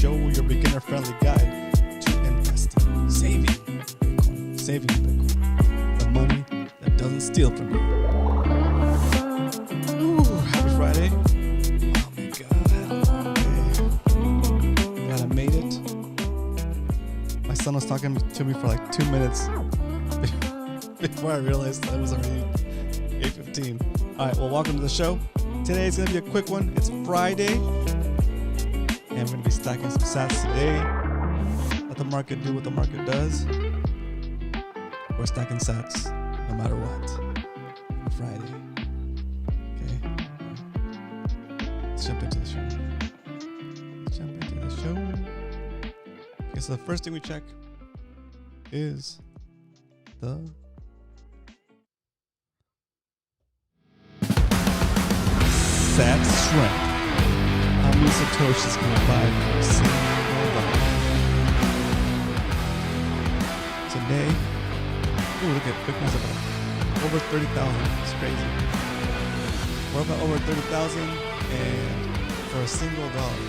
show, your beginner-friendly guide to investing, saving Bitcoin, the money that doesn't steal from you. Ooh, happy Friday. Oh my God, how long day. Glad I made it. My son was talking to me for like 2 minutes before I realized that it was already 8:15. All right, well, welcome to the show. Today is going to be a quick one. It's Friday, and we're going to be stacking some SATS today. Let the market do what the market does. We're stacking SATS no matter what. On Friday. Okay. Let's jump into the show. Okay, so the first thing we check is the SATS strength. How many satoshis can you buy for a single dollar? Today, look at Bitcoin's about over 30,000. It's crazy. We're about over 30,000, and for a single dollar,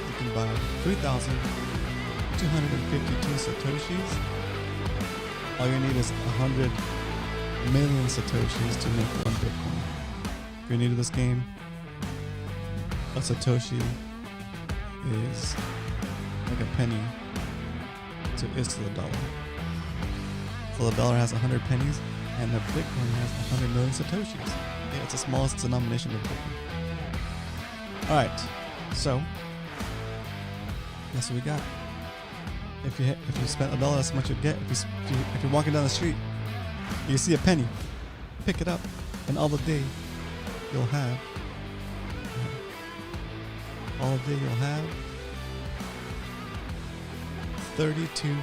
you can buy 3,252 satoshis. All you need is 100 million satoshis to make one Bitcoin. If you're new to this game, a satoshi is like a penny to the dollar. So the dollar has 100 pennies, and the Bitcoin has 100 million satoshis. Yeah, it's the smallest denomination of Bitcoin. All right, so that's what we got. If you spend $1, that's how much you get. If you're walking down the street, you see a penny, pick it up, and all day you'll have 32.5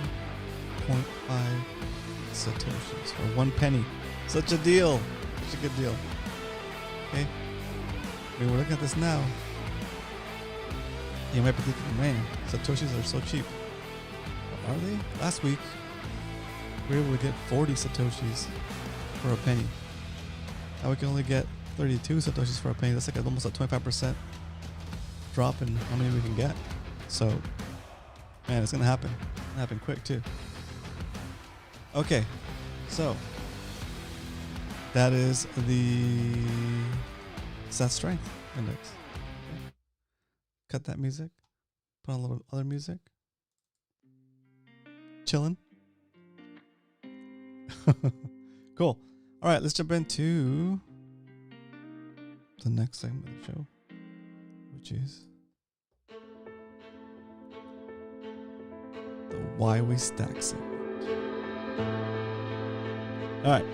satoshis for 1 penny. Such a deal. Such a good deal. Okay. I mean, we're looking at this now. You might be thinking, man, satoshis are so cheap. Are they? Last week, we were able to get 40 satoshis for a penny. Now we can only get 32 satoshis for a penny. That's like almost a 25% drop in how many we can get. So, man, it's gonna happen. It's gonna happen quick too. Okay, so that is the SATS strength index. Okay. Cut that music. Put on a little other music. Chilling. Cool. All right, let's jump into the next segment of the show, which is the why we stack segment. All right,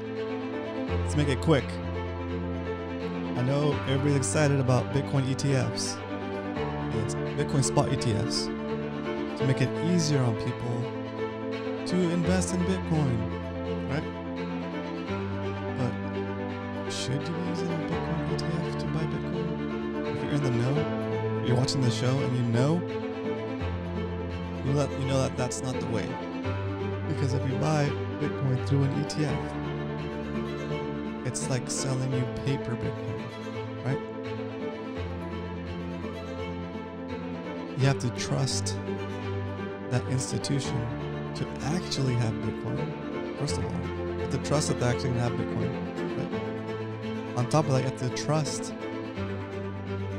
let's make it quick. I know everybody's excited about Bitcoin ETFs. It's Bitcoin spot ETFs to make it easier on people to invest in Bitcoin, right? But should you be using a Bitcoin ETF to buy Bitcoin? If you're in the know, you're watching the show and you know that that's not the way. Because if you buy Bitcoin through an ETF, it's like selling you paper Bitcoin, right? You have to trust that institution to actually have Bitcoin. First of all, you have to trust that they're actually going to have Bitcoin. Right? On top of that, you have to trust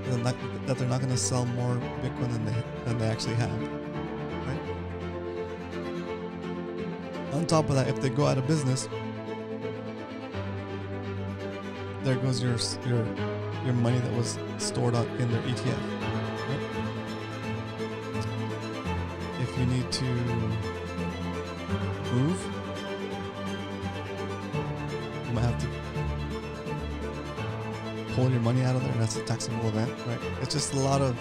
that they're not going to sell more Bitcoin than they actually have. Right? On top of that, if they go out of business, there goes your money that was stored in their ETF. Right? If you need to move, you might have to pull your money out of there, and that's a taxable event, right? It's just a lot of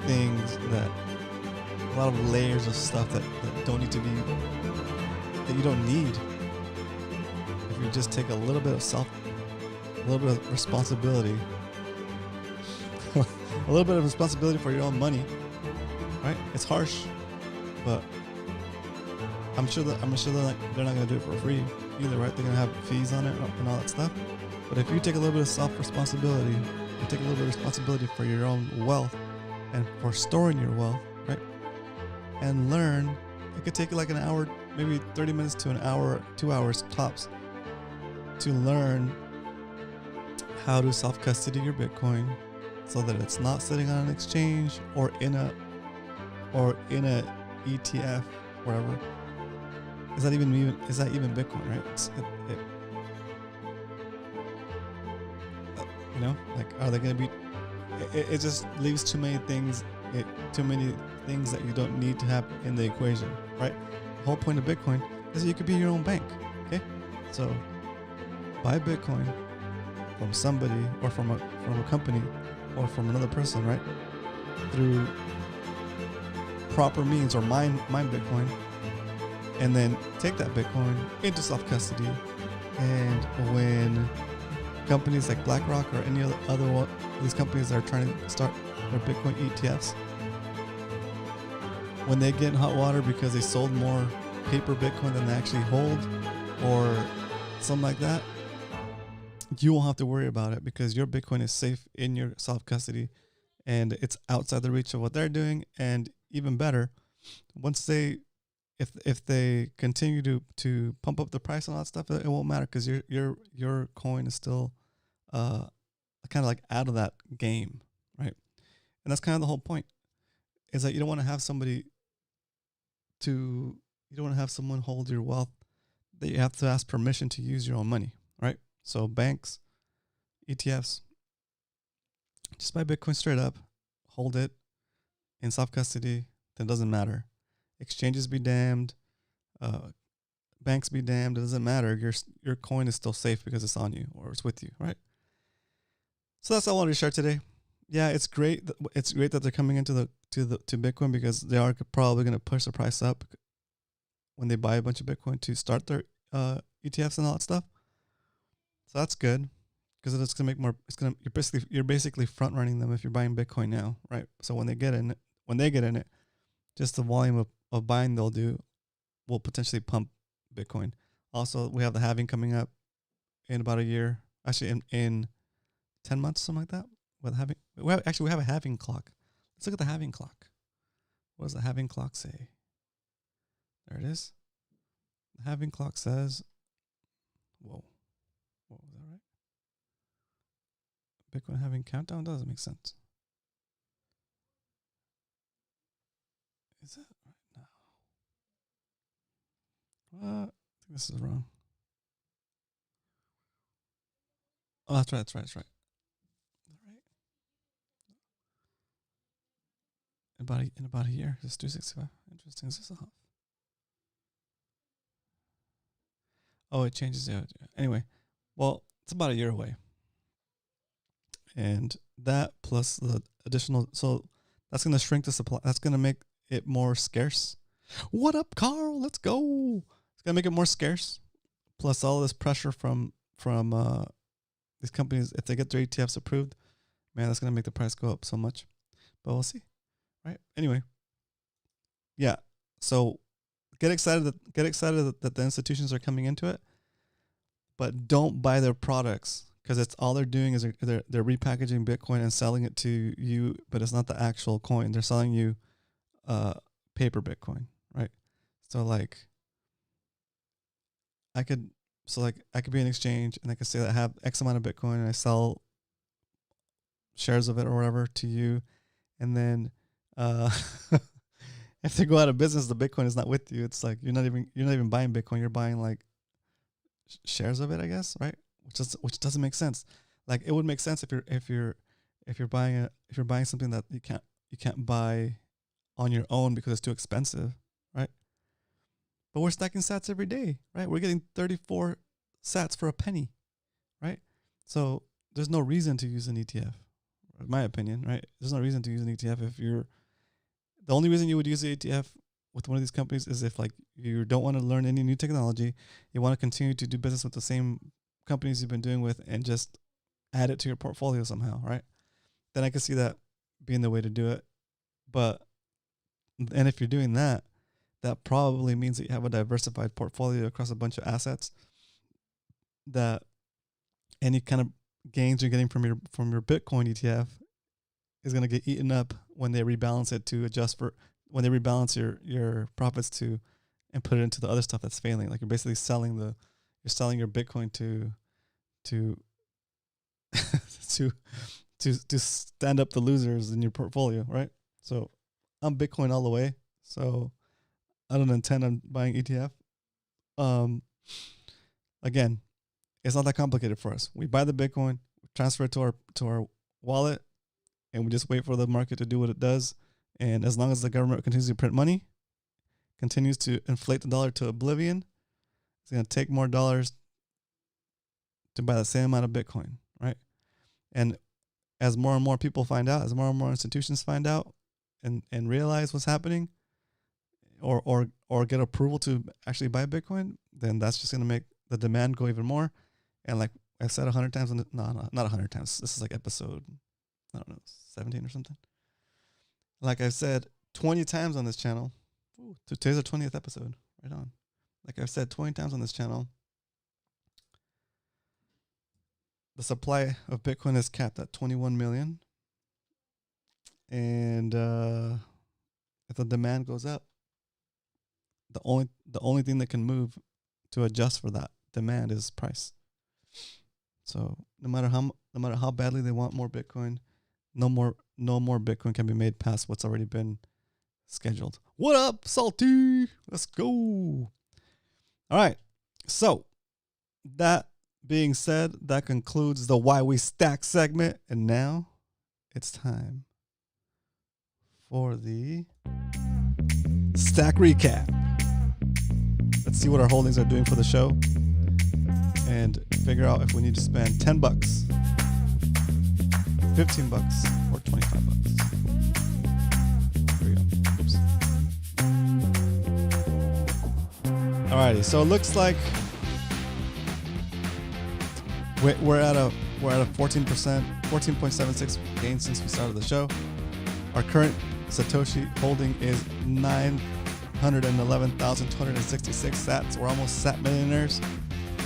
things a lot of layers of stuff that don't need to be, that you don't need. If you just take a little bit of responsibility, a little bit of responsibility for your own money, right? It's harsh, but I'm sure they're not going to do it for free either, right? They're going to have fees on it and all that stuff. But if you take a little bit of self-responsibility, you take a little bit of responsibility for your own wealth, and for storing your wealth, right? And learn. It could take you like an hour, maybe 30 minutes to an hour, 2 hours tops, to learn how to self-custody your Bitcoin so that it's not sitting on an exchange or in a ETF, wherever. Is that even Bitcoin, right? Like, are they going to be? It just leaves too many things that you don't need to have in the equation, right? The whole point of Bitcoin is that you could be your own bank. Okay, so buy Bitcoin from somebody or from a company or from another person, right? Through proper means, or mine Bitcoin, and then take that Bitcoin into self-custody. And when companies like BlackRock or any other one, these companies that are trying to start their Bitcoin ETFs, when they get in hot water because they sold more paper Bitcoin than they actually hold, or something like that, you won't have to worry about it because your Bitcoin is safe in your self-custody and it's outside the reach of what they're doing. And even better, once if they continue to pump up the price and all that stuff, it won't matter because your coin is still kind of like out of that game, right? And that's kind of the whole point, is that you don't want to have someone hold your wealth, that you have to ask permission to use your own money, right? So banks, ETFs, just buy Bitcoin straight up, hold it in self-custody, then it doesn't matter. Exchanges be damned, banks be damned, it doesn't matter. Your coin is still safe because it's on you or it's with you, right? So that's all I wanted to share today. Yeah, it's great. It's great that they're coming into to Bitcoin, because they are probably going to push the price up when they buy a bunch of Bitcoin to start their ETFs and all that stuff. So that's good, because it's going to make more. You're basically front running them if you're buying Bitcoin now, right? So when they get in it, just the volume of buying they'll do will potentially pump Bitcoin. Also, we have the halving coming up in about a year. Actually, in 10 months, something like that. We have a halving clock. Let's look at the halving clock. What does the halving clock say? There it is. The halving clock says, whoa, was that right? Bitcoin halving countdown doesn't make sense. Is that right now? I think this is wrong. Oh, that's right. Is that right? In about a year. Just 265. Interesting. Is this off? Oh, it changes it. Anyway, well, it's about a year away. And that plus the additional, so that's going to shrink the supply. That's going to make it more scarce. What up, Carl? Let's go. It's going to make it more scarce. Plus all this pressure from these companies, if they get their ETFs approved, man, that's going to make the price go up so much. But we'll see. Right? Anyway. Yeah. So get excited that the institutions are coming into it, but don't buy their products, because it's all they're doing is they're repackaging Bitcoin and selling it to you, but it's not the actual coin. They're selling you paper Bitcoin, right? So I could be an exchange and I could say that I have X amount of Bitcoin and I sell shares of it or whatever to you, and then if they go out of business, the Bitcoin is not with you. It's like you're not even buying Bitcoin. You're buying like shares of it, I guess, right? Which doesn't make sense. Like, it would make sense if you're buying something that you can't buy on your own because it's too expensive, right? But we're stacking sats every day, right? We're getting 34 sats for a penny, right? So there's no reason to use an ETF, in my opinion, right? There's no reason to use an ETF the only reason you would use the ETF with one of these companies is if like you don't want to learn any new technology, you want to continue to do business with the same companies you've been doing with and just add it to your portfolio somehow, right? Then I can see that being the way to do it. And if you're doing that, that probably means that you have a diversified portfolio across a bunch of assets, that any kind of gains you're getting from your Bitcoin ETF is going to get eaten up when they rebalance it to adjust for, when they rebalance your profits to, and put it into the other stuff that's failing. Like you're basically selling your Bitcoin to to stand up the losers in your portfolio, right? So I'm Bitcoin all the way. So I don't intend on buying ETF. Again, it's not that complicated for us. We buy the Bitcoin, transfer it to our wallet, and we just wait for the market to do what it does. And as long as the government continues to print money, continues to inflate the dollar to oblivion, it's going to take more dollars to buy the same amount of Bitcoin, right? And as more and more people find out, as more and more institutions find out and realize what's happening, or get approval to actually buy Bitcoin, then that's just going to make the demand go even more. And like I've said 100 times, no, not 100 times. This is like episode, I don't know, 17 or something. Like I've said 20 times on this channel. Ooh, today's the 20th episode. Right on. Like I've said 20 times on this channel, the supply of Bitcoin is capped at 21 million. And if the demand goes up, the only thing that can move to adjust for that demand is price. So no matter how badly they want more Bitcoin, no more Bitcoin can be made past what's already been scheduled. What up, Salty? Let's go. All right. So that being said, that concludes the Why We Stack segment. And now it's time for the stack recap. Let's see what our holdings are doing for the show and figure out if we need to spend $10, $15, or $25. Here we go. Oops. Alrighty, so it looks like we're at a 14%, 14.76 gain since we started the show. Our current Satoshi holding is 911,266 sats. We're almost sat millionaires.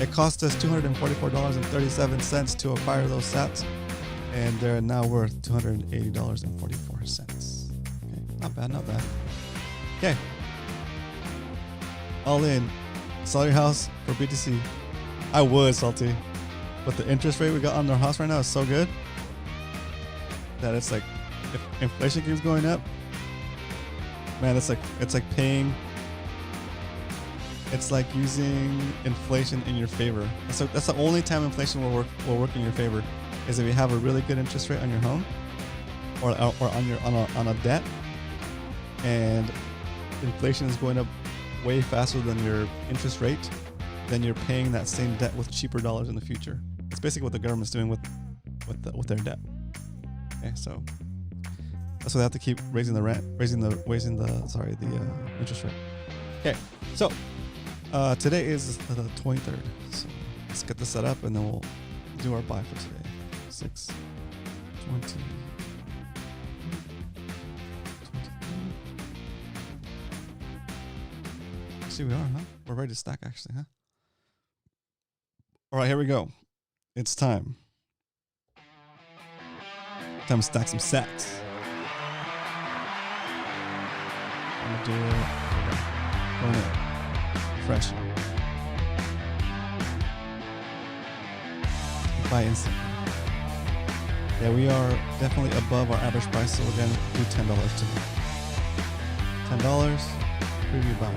It cost us $244.37 to acquire those sats, and they're now worth $280.44. Okay, not bad, not bad. Okay, all in. Sell your house for BTC. I would, Salty, but the interest rate we got on our house right now is so good that it's like, if inflation keeps going up, man, it's like paying. It's like using inflation in your favor. So that's the only time inflation will work in your favor, is if you have a really good interest rate on your home, or on a debt, and inflation is going up way faster than your interest rate, then you're paying that same debt with cheaper dollars in the future. It's basically what the government's doing with their debt. Okay, so that's why they have to keep raising the interest rate. Okay, so today is the 23rd. So let's get this set up and then we'll do our buy for today. 6/20. See, we are, huh? We're ready to stack, actually, huh? All right, here we go. It's time. Time to stack some sats. I'm gonna do it. Going in. Fresh. Buy instant. Yeah, we are definitely above our average price, so we're gonna do $10 today. $10. Preview buy.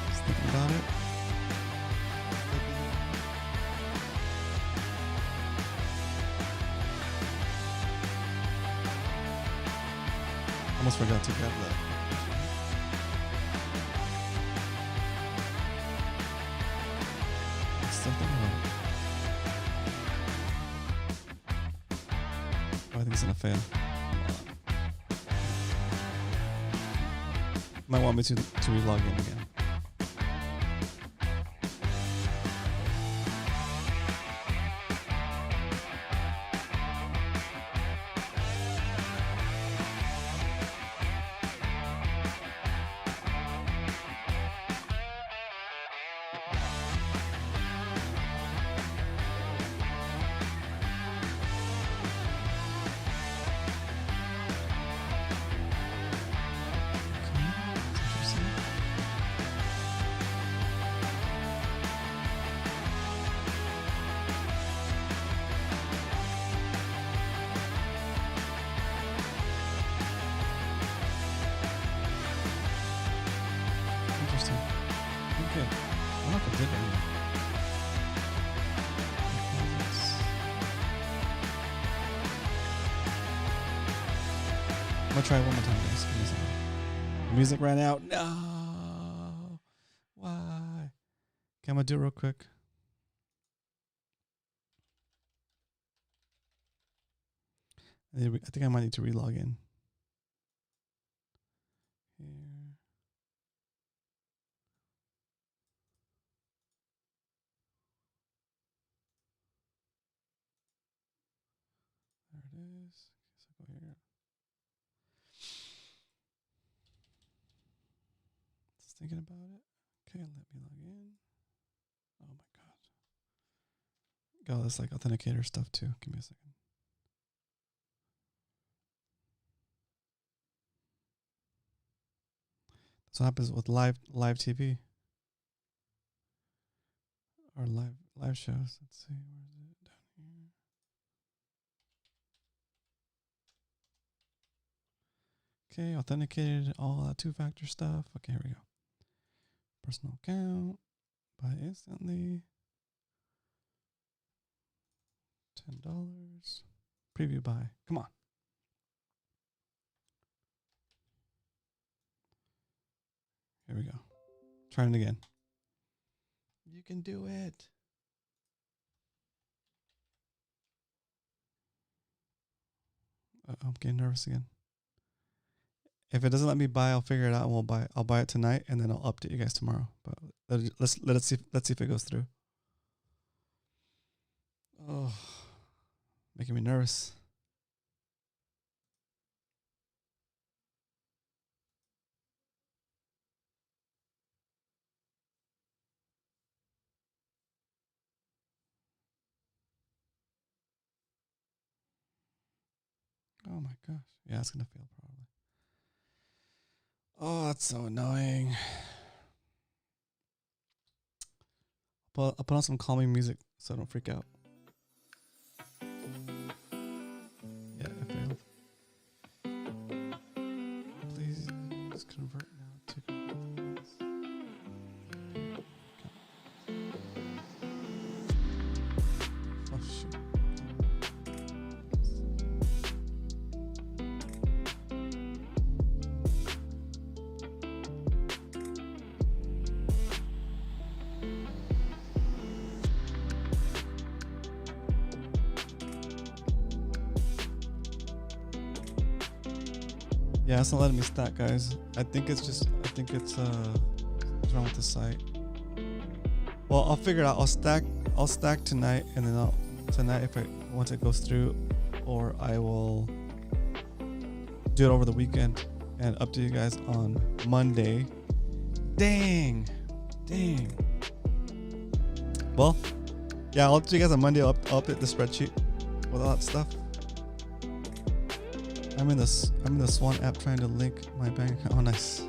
Just thinking about it. Almost forgot to grab that. Something wrong. Oh, I think it's gonna fail. Might want me to re-log in again. gonna try it one more time, guys. Give me a second. The music ran out. No. Why? Okay, I'm gonna do it real quick. I think I might need to relog in. Here. There it is. So go here. Just thinking about it. Okay, let me log in. Oh my god. Got all this like authenticator stuff too. Give me a second. That's what happens with live TV or live shows. Let's see, where is it? Down here. Okay, authenticated, all that two-factor stuff. Okay, here we go. Personal account, buy instantly. $10. Preview buy. Come on. Here we go. Trying it again. You can do it. I'm getting nervous again. If it doesn't let me buy, I'll figure it out and we'll buy it. I'll buy it tonight and then I'll update you guys tomorrow. But let's see if it goes through. Oh, making me nervous. Oh my gosh. Yeah, it's gonna fail probably. Oh, that's so annoying. I'll put on some calming music so I don't freak out. Yeah, it failed. Please just convert now to convenience. Oh shoot. Yeah, it's not letting me stack, guys. I think it's what's wrong with the site. Well, I'll figure it out. I'll stack tonight, and then tonight once it goes through, or I will do it over the weekend and update you guys on Monday. Dang. Well, yeah, I'll update you guys on Monday. I'll update the spreadsheet with all that stuff. I'm in the Swan app trying to link my bank account. Oh, nice.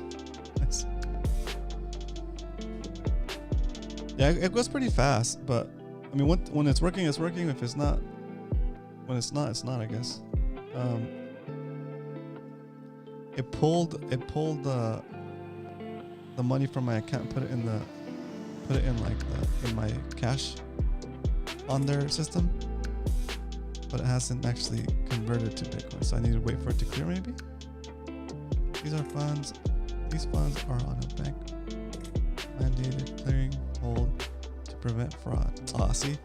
Yeah, it goes pretty fast, but I mean, when it's working, it's working. If it's not, when it's not, it's not. I guess. It pulled the money from my account, put it in my cash on their system. But it hasn't actually converted to Bitcoin, so I need to wait for it to clear maybe. These funds are on a bank mandated clearing hold to prevent fraud. Ah, see?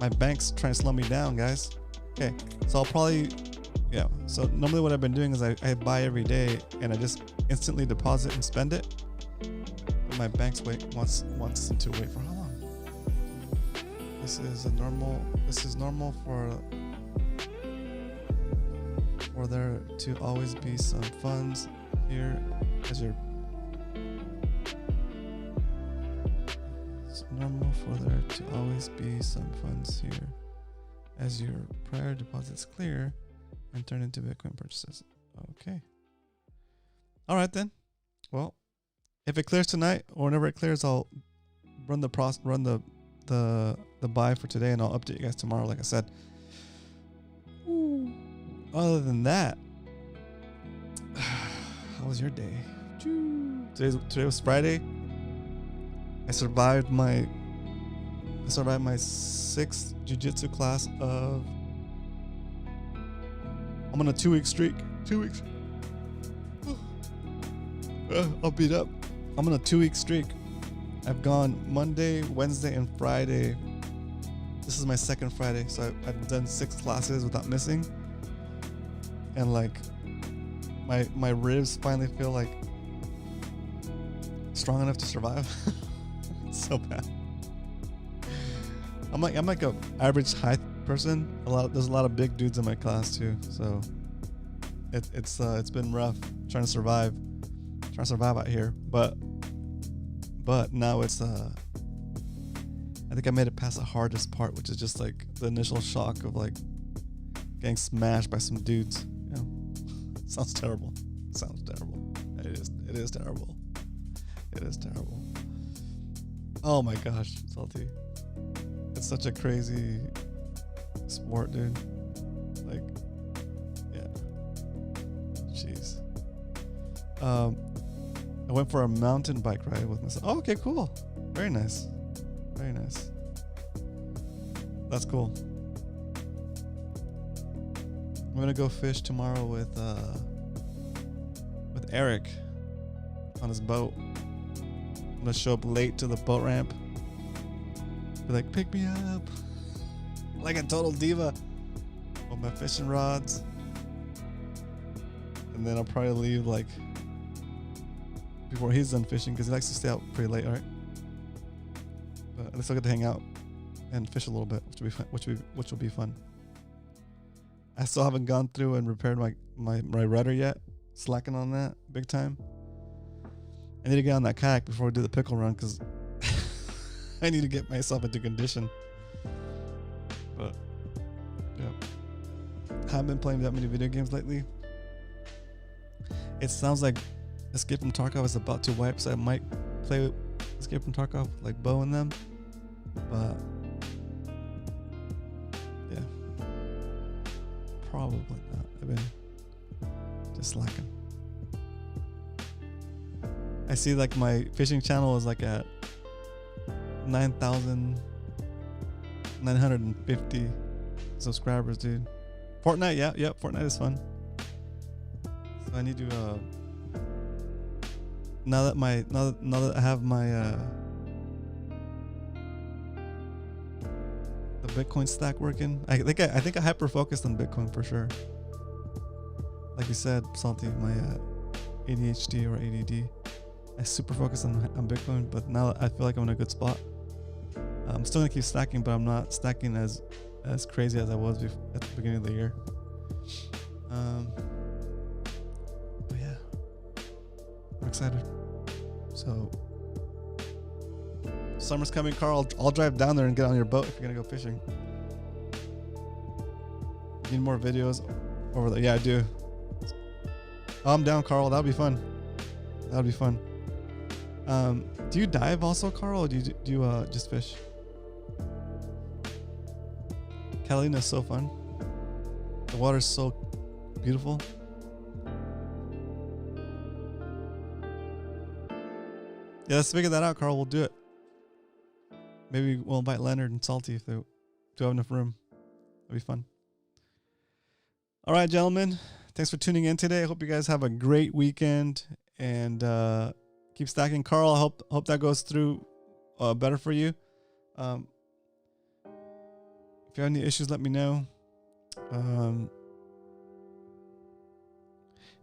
My bank's trying to slow me down, guys. Okay, so I'll probably, yeah. So normally what I've been doing is I buy every day and I just instantly deposit and spend it. But my bank's wants to wait for how long? This is normal for there to always be some funds here as your. It's normal for there to always be some funds here as your prior deposits clear and turn into Bitcoin purchases. Okay. All right then. Well, if it clears tonight or whenever it clears, I'll run the buy for today and I'll update you guys tomorrow. Like I said. Other than that, how was your day? Today was Friday. I survived my 6th jiu-jitsu class of. I'm on a 2-week streak. 2 weeks. I'll beat up. I'm on a 2-week streak. I've gone Monday, Wednesday, and Friday. This is my second Friday, so I've done 6 classes without missing. And like, my ribs finally feel like strong enough to survive. It's so bad. I'm like a average height person. There's a lot of big dudes in my class too, so it's been rough trying to survive out here. But now it's I think I made it past the hardest part, which is just like the initial shock of like getting smashed by some dudes. You know, sounds terrible. Sounds terrible. It is terrible. It is terrible. Oh my gosh, Salty. It's such a crazy sport, dude. Like, yeah. Jeez. I went for a mountain bike ride with myself. Oh, okay, cool. Very nice. Very nice. That's cool. I'm gonna go fish tomorrow with Eric on his boat. I'm gonna show up late to the boat ramp. Be like, pick me up. Like a total diva. With my fishing rods. And then I'll probably leave like before he's done fishing, because he likes to stay out pretty late, alright? But at least I'll get to hang out and fish a little bit, which will be fun. Which will be fun. I still haven't gone through and repaired my rudder yet. Slacking on that big time. I need to get on that kayak before we do the pickle run, because I need to get myself into condition. But yeah, haven't been playing that many video games lately. It sounds like Escape from Tarkov is about to wipe, so I might play Escape from Tarkov like Bo and them. But yeah, probably not. I've been just slacking. I see like my fishing channel is like at 9,950 subscribers, dude. Fortnite, yeah, Fortnite is fun. So I need to now that I have my the Bitcoin stack working. I think I hyper focused on Bitcoin for sure. Like you said, Salty, my ADHD or ADD. I super focused on Bitcoin, but now I feel like I'm in a good spot. I'm still gonna keep stacking, but I'm not stacking as crazy as I was at the beginning of the year. But yeah, I'm excited. So summer's coming, Carl. I'll drive down there and get on your boat if you're gonna go fishing. Need more videos over there? Yeah, I do. Oh, I'm down, Carl. That'll be fun. That'll be fun. Do you dive also, Carl, or do you just fish? Catalina is so fun. The water's so beautiful. Yeah, let's figure that out, Carl. We'll do it. Maybe we'll invite Leonard and Salty if they do have enough room. That'll be fun. All right, gentlemen. Thanks for tuning in today. I hope you guys have a great weekend, and keep stacking. Carl, I hope that goes through better for you. If you have any issues, let me know.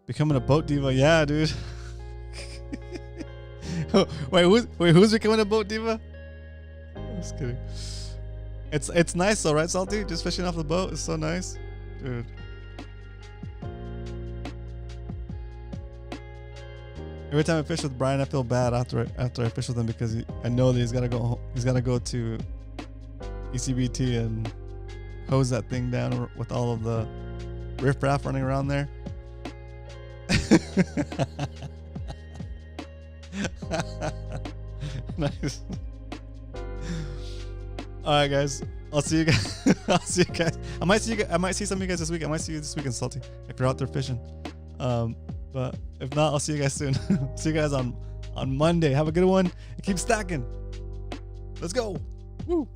Becoming a boat diva, yeah, dude. who's becoming a boat diva? I'm just kidding. It's nice though, right, Salty? Just fishing off the boat is so nice, dude. Every time I fish with Brian, I feel bad after I fish with him, because I know that he's gotta go to ECBT and hose that thing down with all of the riffraff running around there. Nice. All right, guys. I'll see you guys. I'll see you guys. I might see some of you guys this week. I might see you this weekend, Salty, if you're out there fishing. But if not, I'll see you guys soon. See you guys on Monday. Have a good one and keep stacking. Let's go. Woo.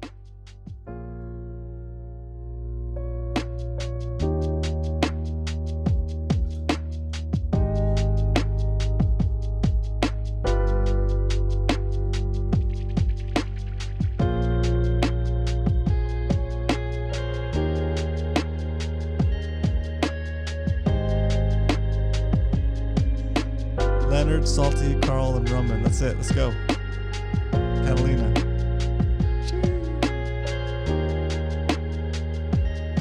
Richard, Salty, Carl, and Roman. That's it. Let's go. Catalina.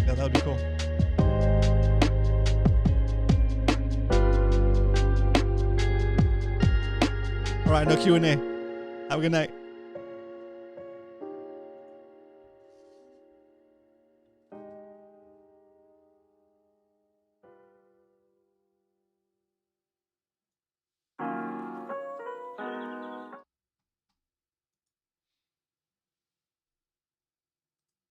Yeah, that would be cool. All right, no Q&A. Have a good night.